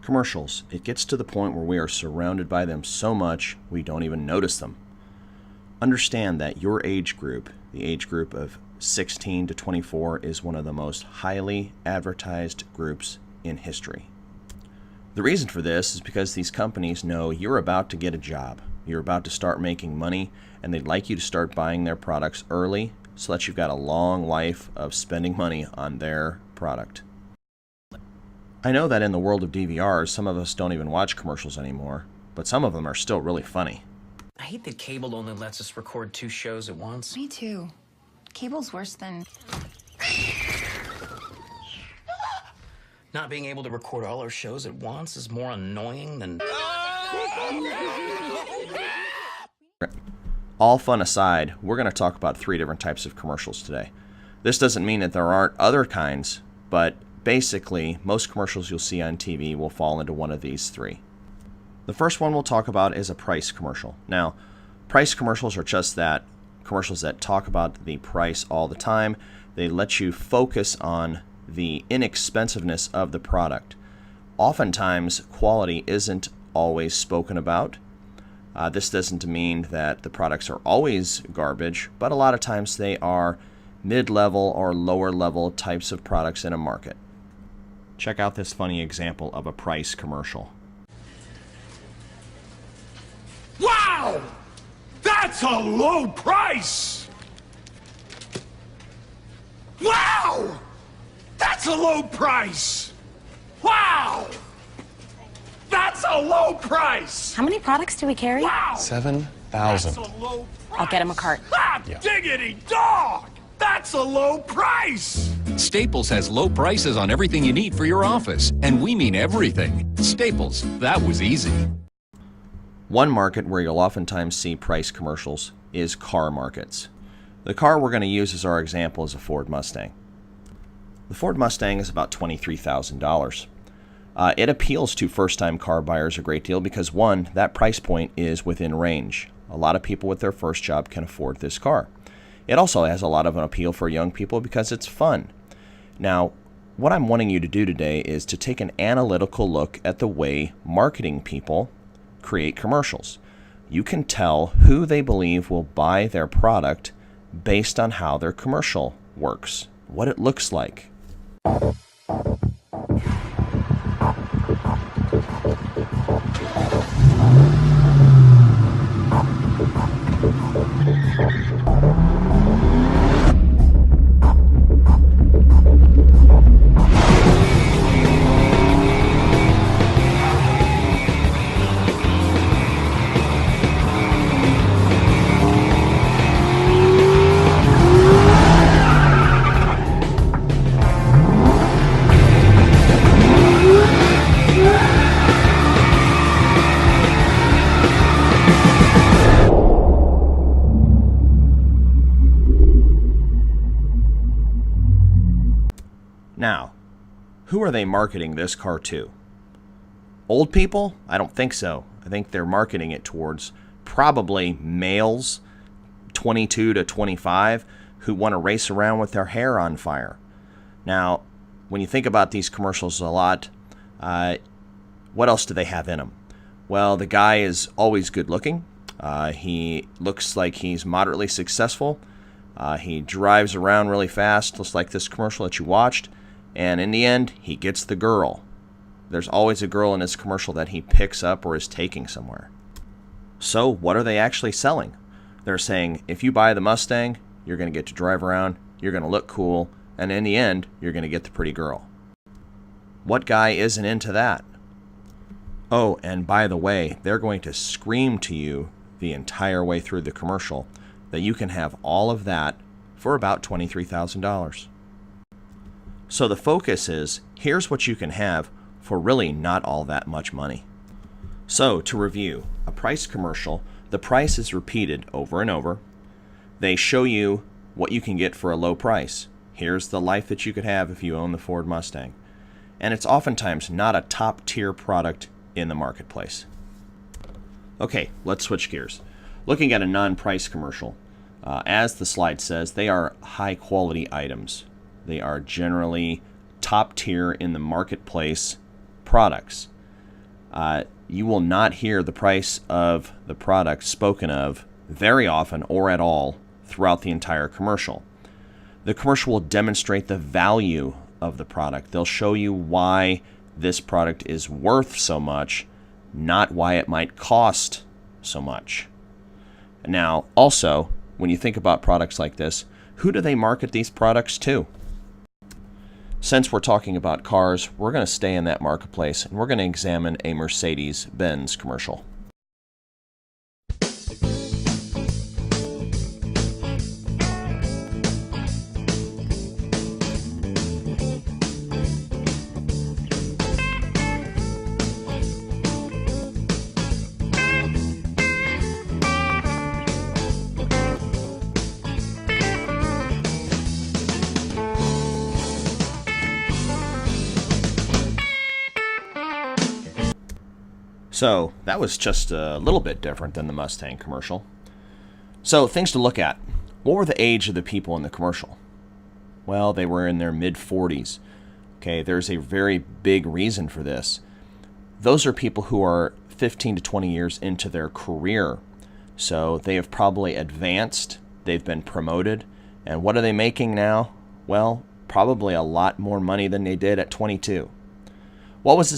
Commercials. It gets to the point where we are surrounded by them so much we don't even notice them. Understand that your age group, the age group of 16 to 24, is one of the most highly advertised groups in history. The reason for this is because these companies know you're about to get a job. You're about to start making money, and they'd like you to start buying their products early so that you've got a long life of spending money on their product. I know that in the world of DVRs, some of us don't even watch commercials anymore, but some of them are still really funny. I hate that cable only lets us record 2 shows at once. Me too. Cable's worse than... Not being able to record all our shows at once is more annoying than... All fun aside, we're going to talk about 3 different types of commercials today. This doesn't mean that there aren't other kinds, but basically, most commercials you'll see on TV will fall into one of these 3. The first one we'll talk about is a price commercial. Now, price commercials are just that, commercials that talk about the price all the time. They let you focus on the inexpensiveness of the product. Oftentimes, quality isn't always spoken about. This doesn't mean that the products are always garbage, but a lot of times they are mid-level or lower-level types of products in a market. Check out this funny example of a price commercial. Wow! That's a low price! Wow! That's a low price! Wow! That's a low price! How many products do we carry? Wow! 7,000. That's a low price! I'll get him a cart. Ah, Yeah. diggity dog! That's a low price! Staples has low prices on everything you need for your office, and we mean everything. Staples, that was easy. One market where you'll oftentimes see price commercials is car markets. The car we're going to use as our example is a Ford Mustang. The Ford Mustang is about $23,000. It appeals to first-time car buyers a great deal because, one, that price point is within range. A lot of people with their first job can afford this car. It also has a lot of an appeal for young people because it's fun. Now, what I'm wanting you to do today is to take an analytical look at the way marketing people create commercials. You can tell who they believe will buy their product based on how their commercial works, what it looks like. Now, who are they marketing this car to? Old people? I don't think so. I think they're marketing it towards probably males 22 to 25 who want to race around with their hair on fire. Now, when you think about these commercials a lot, what else do they have in them? Well, the guy is always good looking. He looks like he's moderately successful. He drives around really fast, just like this commercial that you watched. And in the end, he gets the girl. There's always a girl in his commercial that he picks up or is taking somewhere. So what are they actually selling? They're saying, if you buy the Mustang, you're going to get to drive around, you're going to look cool, and in the end, you're going to get the pretty girl. What guy isn't into that? Oh, and by the way, they're going to scream to you the entire way through the commercial that you can have all of that for about $23,000. So the focus is, here's what you can have for really not all that much money. So to review, a price commercial, the price is repeated over and over. They show you what you can get for a low price. Here's the life that you could have if you own the Ford Mustang. And it's oftentimes not a top tier product in the marketplace. Okay, let's switch gears. Looking at a non-price commercial, as the slide says, they are high quality items. They are generally top tier in the marketplace products. You will not hear the price of the product spoken of very often or at all throughout the entire commercial. The commercial will demonstrate the value of the product. They'll show you why this product is worth so much, not why it might cost so much. Now, also, when you think about products like this, who do they market these products to? Since we're talking about cars, we're going to stay in that marketplace and we're going to examine a Mercedes-Benz commercial. So that was just a little bit different than the Mustang commercial. So things to look at. What were the age of the people in the commercial? Well, they were in their mid-40s. Okay, there's a very big reason for this. Those are people who are 15 to 20 years into their career. So they have probably advanced, they've been promoted, and what are they making now? Well, probably a lot more money than they did at 22. What was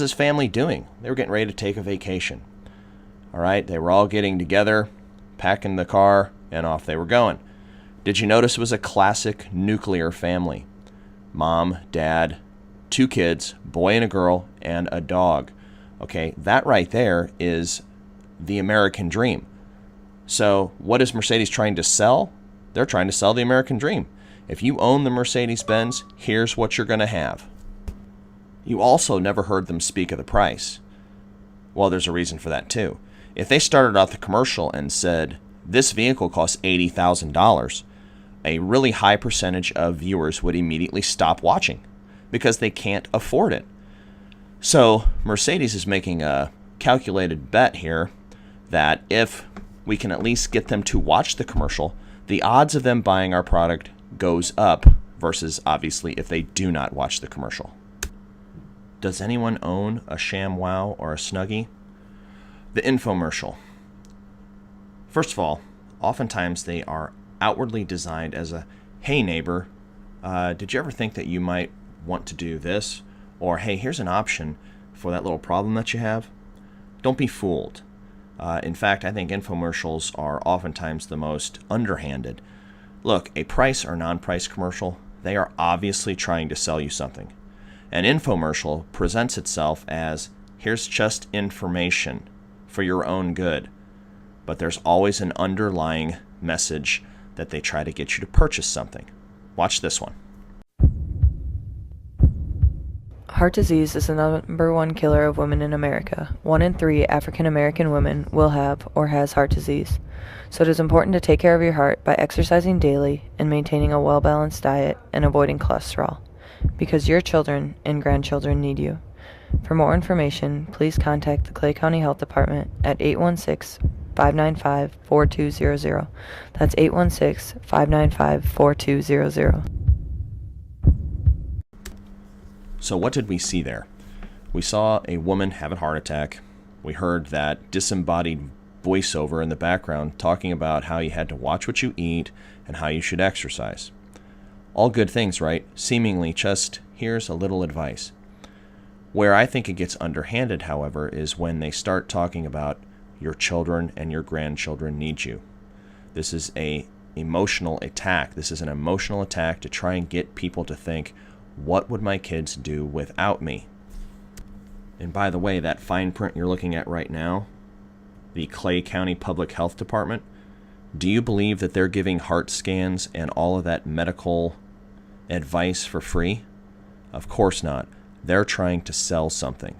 his family doing? They were getting ready to take a vacation. All right, they were all getting together, packing the car, and off they were going. Did you notice it was a classic nuclear family? Mom, dad, 2 kids, boy and a girl, and a dog. Okay, that right there is the American dream. So what is Mercedes trying to sell? They're trying to sell the American dream. If you own the Mercedes-Benz, here's what you're going to have. You also never heard them speak of the price. Well, there's a reason for that too. If they started out the commercial and said, this vehicle costs $80,000, a really high percentage of viewers would immediately stop watching because they can't afford it. So Mercedes is making a calculated bet here that if we can at least get them to watch the commercial, the odds of them buying our product goes up versus obviously if they do not watch the commercial. Does anyone own a ShamWow or a Snuggie? The infomercial. First of all, oftentimes they are outwardly designed as a, hey neighbor, did you ever think that you might want to do this? Or hey, here's an option for that little problem that you have. Don't be fooled. In fact, I think infomercials are oftentimes the most underhanded. Look, a price or non-price commercial, they are obviously trying to sell you something. An infomercial presents itself as, here's just information for your own good. But there's always an underlying message that they try to get you to purchase something. Watch this one. Heart disease is the #1 killer of women in America. 1 in 3 African American women will have or has heart disease. So it is important to take care of your heart by exercising daily and maintaining a well-balanced diet and avoiding cholesterol, because your children and grandchildren need you. For more information, please contact the Clay County Health Department at 816-595-4200. That's 816-595-4200. So what did we see there? We saw a woman have a heart attack. We heard that disembodied voiceover in the background talking about how you had to watch what you eat and how you should exercise. All good things, right? Seemingly just, here's a little advice. Where I think it gets underhanded, however, is when they start talking about your children and your grandchildren need you. This is an emotional attack. This is an emotional attack to try and get people to think, what would my kids do without me? And by the way, that fine print you're looking at right now, the Clay County Public Health Department, do you believe that they're giving heart scans and all of that medical advice for free? Of course not. They're trying to sell something.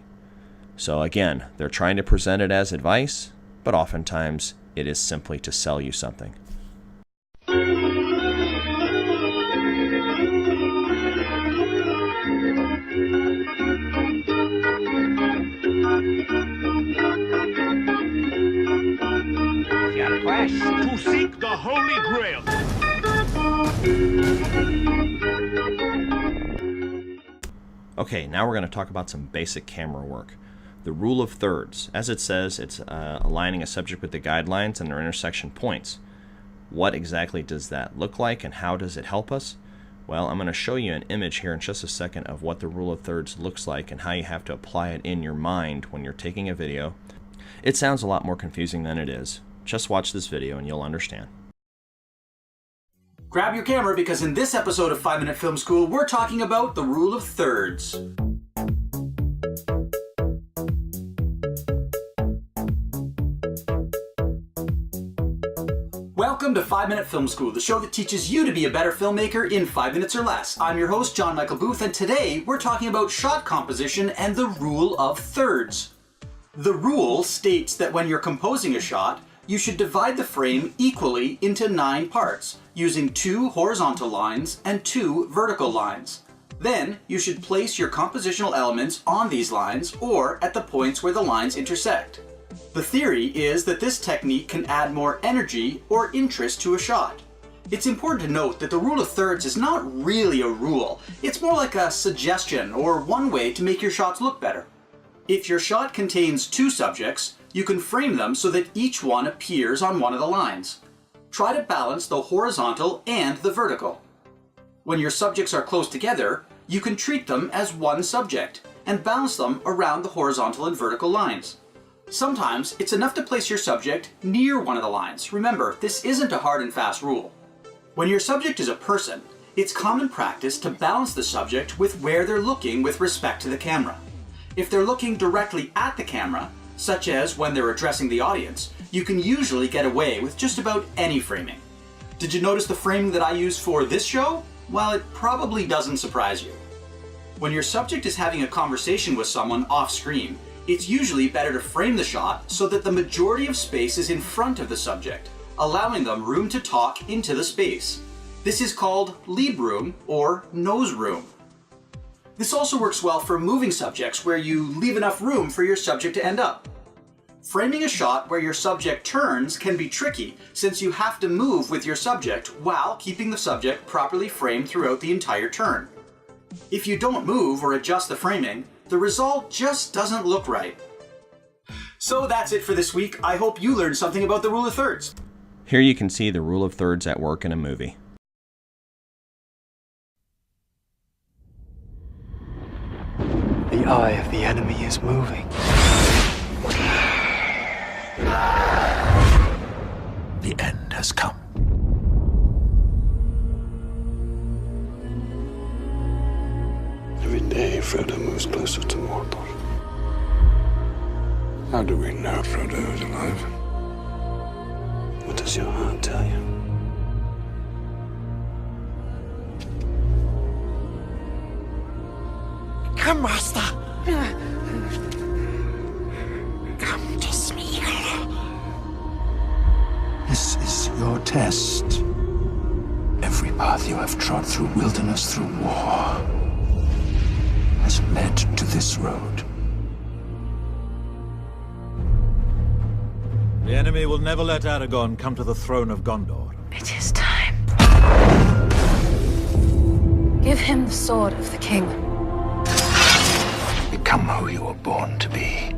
So again, they're trying to present it as advice, but oftentimes it is simply to sell you something. To seek the Holy Grail. Okay, now we're going to talk about some basic camera work. The rule of thirds. As it says, it's aligning a subject with the guidelines and their intersection points. What exactly does that look like, and how does it help us? Well, I'm going to show you an image here in just a second of what the rule of thirds looks like and how you have to apply it in your mind when you're taking a video. It sounds a lot more confusing than it is. Just watch this video and you'll understand. Grab your camera, because in this episode of 5 Minute Film School, we're talking about the rule of thirds. Welcome to 5 Minute Film School, the show that teaches you to be a better filmmaker in 5 minutes or less. I'm your host, John Michael Booth, and today we're talking about shot composition and the rule of thirds. The rule states that when you're composing a shot, you should divide the frame equally into 9 parts, using 2 horizontal lines and 2 vertical lines. Then, you should place your compositional elements on these lines or at the points where the lines intersect. The theory is that this technique can add more energy or interest to a shot. It's important to note that the rule of thirds is not really a rule. It's more like a suggestion or one way to make your shots look better. If your shot contains 2 subjects, you can frame them so that each one appears on one of the lines. Try to balance the horizontal and the vertical. When your subjects are close together, you can treat them as one subject and balance them around the horizontal and vertical lines. Sometimes it's enough to place your subject near one of the lines. Remember, this isn't a hard and fast rule. When your subject is a person, it's common practice to balance the subject with where they're looking with respect to the camera. If they're looking directly at the camera, such as when they're addressing the audience, you can usually get away with just about any framing. Did you notice the framing that I use for this show? Well, it probably doesn't surprise you. When your subject is having a conversation with someone off screen, it's usually better to frame the shot so that the majority of space is in front of the subject, allowing them room to talk into the space. This is called lead room or nose room. This also works well for moving subjects where you leave enough room for your subject to end up. Framing a shot where your subject turns can be tricky, since you have to move with your subject while keeping the subject properly framed throughout the entire turn. If you don't move or adjust the framing, the result just doesn't look right. So that's it for this week. I hope you learned something about the rule of thirds. Here you can see the rule of thirds at work in a movie. The eye of the enemy is moving. The end has come. Every day, Frodo moves closer to Mordor. How do we know Frodo is alive? What does your heart tell you? Come, Master. Come to Smeagol. This is your test. Every path you have trod through wilderness, through war, has led to this road. The enemy will never let Aragorn come to the throne of Gondor. It is time. Give him the sword of the king. Become who you were born to be.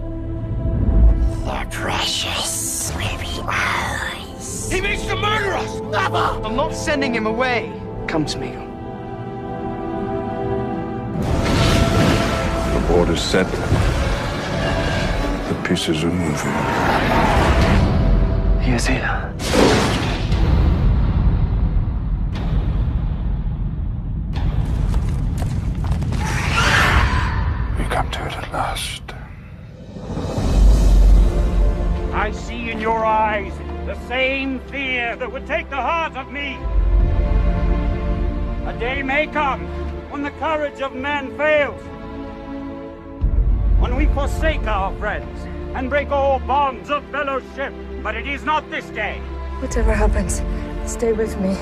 The precious will be ours. He means to murder us! Never! I'm not sending him away. Come, Smeagol. The board is set. The pieces are moving. He is here. We come to it at last. I see in your eyes the same fear that would take the heart of me. A day may come when the courage of men fails. When we forsake our friends and break all bonds of fellowship. But it is not this day. Whatever happens, stay with me.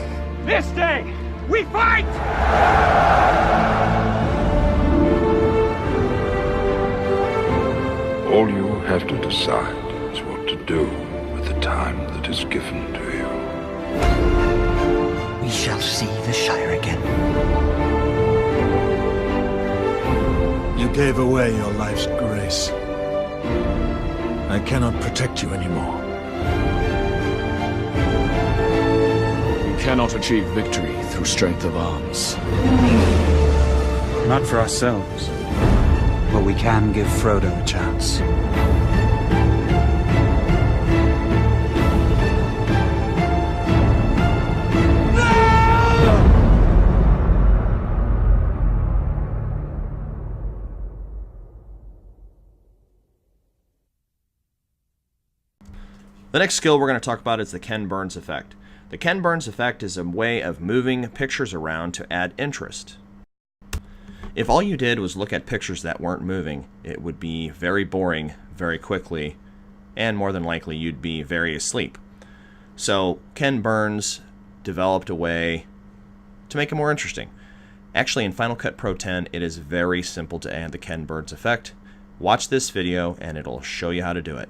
This day, we fight! All you have to decide is what to do with the time that is given to you. We shall see the Shire again. You gave away your life's grace. I cannot protect you anymore. We cannot achieve victory through strength of arms. Not for ourselves, but we can give Frodo a chance. The next skill we're going to talk about is the Ken Burns effect. The Ken Burns effect is a way of moving pictures around to add interest. If all you did was look at pictures that weren't moving, it would be very boring very quickly, and more than likely you'd be very asleep. So Ken Burns developed a way to make it more interesting. Actually, in Final Cut Pro 10, it is very simple to add the Ken Burns effect. Watch this video and it'll show you how to do it.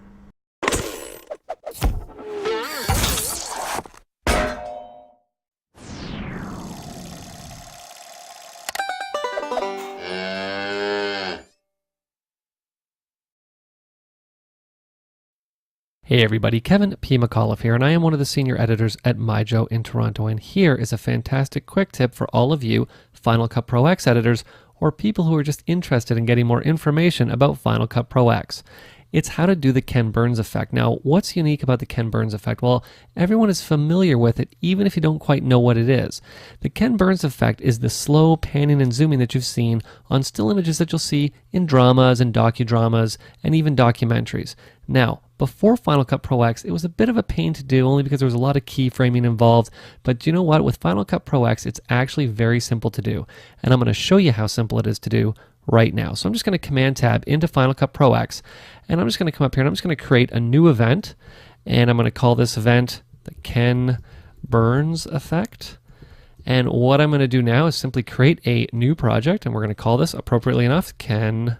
Hey everybody, Kevin P. McAuliffe here, and I am one of the senior editors at MyJo in Toronto, and here is a fantastic quick tip for all of you Final Cut Pro X editors or people who are just interested in getting more information about Final Cut Pro X. It's how to do the Ken Burns effect. Now, what's unique about the Ken Burns effect? Well, everyone is familiar with it, even if you don't quite know what it is. The Ken Burns effect is the slow panning and zooming that you've seen on still images that you'll see in dramas and docudramas and even documentaries. Now, before Final Cut Pro X, it was a bit of a pain to do only because there was a lot of keyframing involved. But you know what? With Final Cut Pro X, it's actually very simple to do. And I'm going to show you how simple it is to do right now. So I'm just going to Command Tab into Final Cut Pro X, and I'm just going to come up here and I'm just going to create a new event, and I'm going to call this event the Ken Burns effect. And what I'm going to do now is simply create a new project, and we're going to call this, appropriately enough, Ken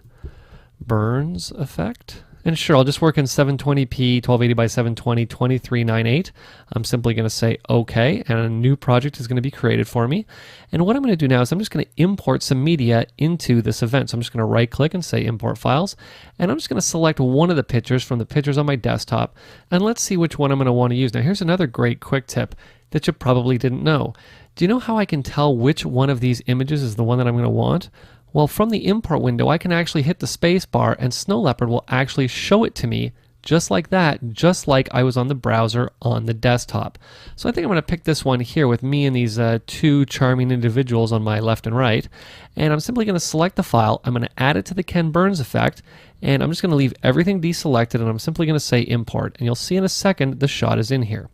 Burns effect. And sure, I'll just work in 720p, 1280 by 720, 2398. I'm simply going to say OK, and a new project is going to be created for me. And what I'm going to do now is I'm just going to import some media into this event. So I'm just going to right click and say Import Files. And I'm just going to select one of the pictures from the pictures on my desktop. And let's see which one I'm going to want to use. Now here's another great quick tip that you probably didn't know. Do you know how I can tell which one of these images is the one that I'm going to want? Well, from the import window, I can actually hit the space bar and Snow Leopard will actually show it to me just like that, just like I was on the browser on the desktop. So I think I'm going to pick this one here with me and these two charming individuals on my left and right. And I'm simply going to select the file. I'm going to add it to the Ken Burns effect. And I'm just going to leave everything deselected, and I'm simply going to say import. And you'll see in a second the shot is in here.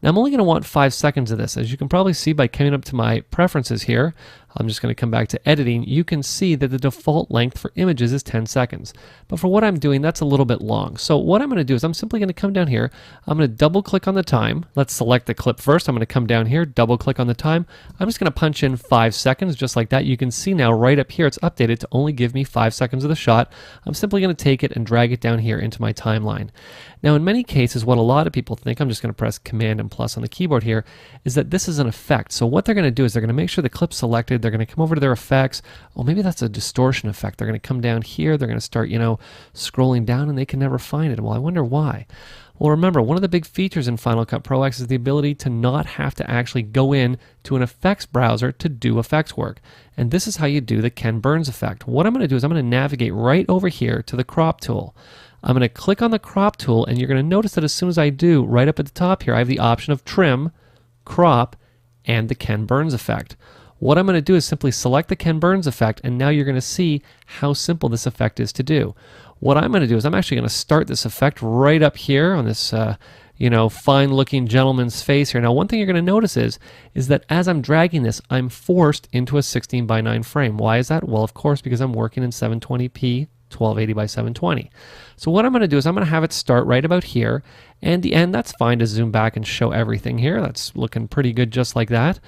Now I'm only going to want 5 seconds of this. As you can probably see by coming up to my preferences here, I'm just going to come back to editing. You can see that the default length for images is 10 seconds. But for what I'm doing, that's a little bit long. So what I'm going to do is I'm simply going to come down here. I'm going to double click on the time. Let's select the clip first. I'm going to come down here, double click on the time. I'm just going to punch in 5 seconds just like that. You can see now right up here it's updated to only give me 5 seconds of the shot. I'm simply going to take it and drag it down here into my timeline. Now in many cases what a lot of people think, I'm just going to press Command and plus on the keyboard here, is that this is an effect. So what they're going to do is they're going to make sure the clip's selected, they're going to come over to their effects, oh maybe that's a distortion effect, they're going to come down here, they're going to start, you know, scrolling down and they can never find it. Well, I wonder why. Well, remember, one of the big features in Final Cut Pro X is the ability to not have to actually go in to an effects browser to do effects work. And this is how you do the Ken Burns effect. What I'm going to do is I'm going to navigate right over here to the crop tool. I'm going to click on the crop tool, and you're going to notice that as soon as I do, right up at the top here, I have the option of trim, crop, and the Ken Burns effect. What I'm going to do is simply select the Ken Burns effect, and now you're going to see how simple this effect is to do. What I'm going to do is I'm actually going to start this effect right up here on this you know, fine-looking gentleman's face here. Now, one thing you're going to notice is that as I'm dragging this, I'm forced into a 16:9 frame. Why is that? Well, of course, because I'm working in 720p, 1280 by 720. So what I'm going to do is I'm going to have it start right about here, and the end, that's fine to zoom back and show everything here. That's looking pretty good just like that.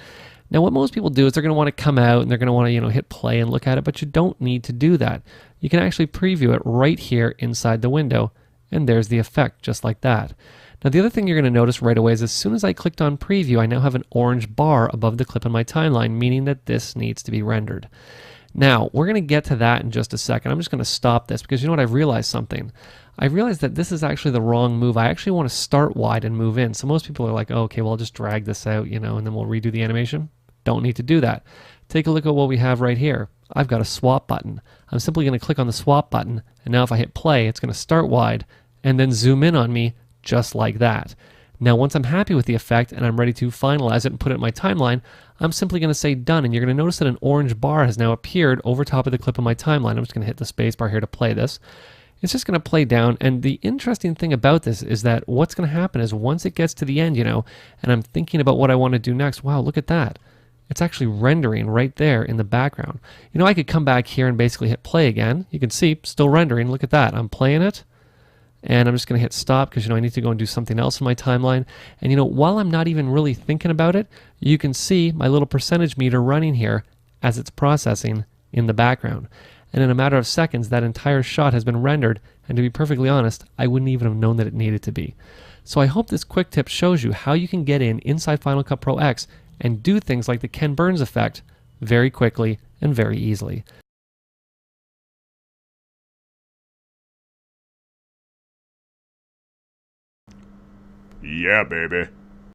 Now, what most people do is they're going to want to come out and they're going to want to, you know, hit play and look at it, but you don't need to do that. You can actually preview it right here inside the window, and there's the effect just like that. Now, the other thing you're going to notice right away is as soon as I clicked on preview, I now have an orange bar above the clip in my timeline, meaning that this needs to be rendered. Now, we're going to get to that in just a second. I'm just going to stop this because you know what? I've realized something. I realized that this is actually the wrong move. I actually want to start wide and move in. So most people are like, oh, okay, well, I'll just drag this out, you know, and then we'll redo the animation. Don't need to do that. Take a look at what we have right here. I've got a swap button. I'm simply going to click on the swap button, and now if I hit play, it's going to start wide and then zoom in on me just like that. Now, once I'm happy with the effect and I'm ready to finalize it and put it in my timeline, I'm simply going to say done, and you're going to notice that an orange bar has now appeared over top of the clip of my timeline. I'm just going to hit the space bar here to play this. It's just going to play down, and the interesting thing about this is that what's going to happen is once it gets to the end, you know, and I'm thinking about what I want to do next, wow, look at that. It's actually rendering right there in the background. You know, I could come back here and basically hit play again. You can see, still rendering. Look at that. I'm playing it. And I'm just going to hit stop because, you know, I need to go and do something else in my timeline. And, you know, while I'm not even really thinking about it, you can see my little percentage meter running here as it's processing in the background. And in a matter of seconds, that entire shot has been rendered. And to be perfectly honest, I wouldn't even have known that it needed to be. So I hope this quick tip shows you how you can get inside Final Cut Pro X and do things like the Ken Burns effect very quickly and very easily. Yeah, baby.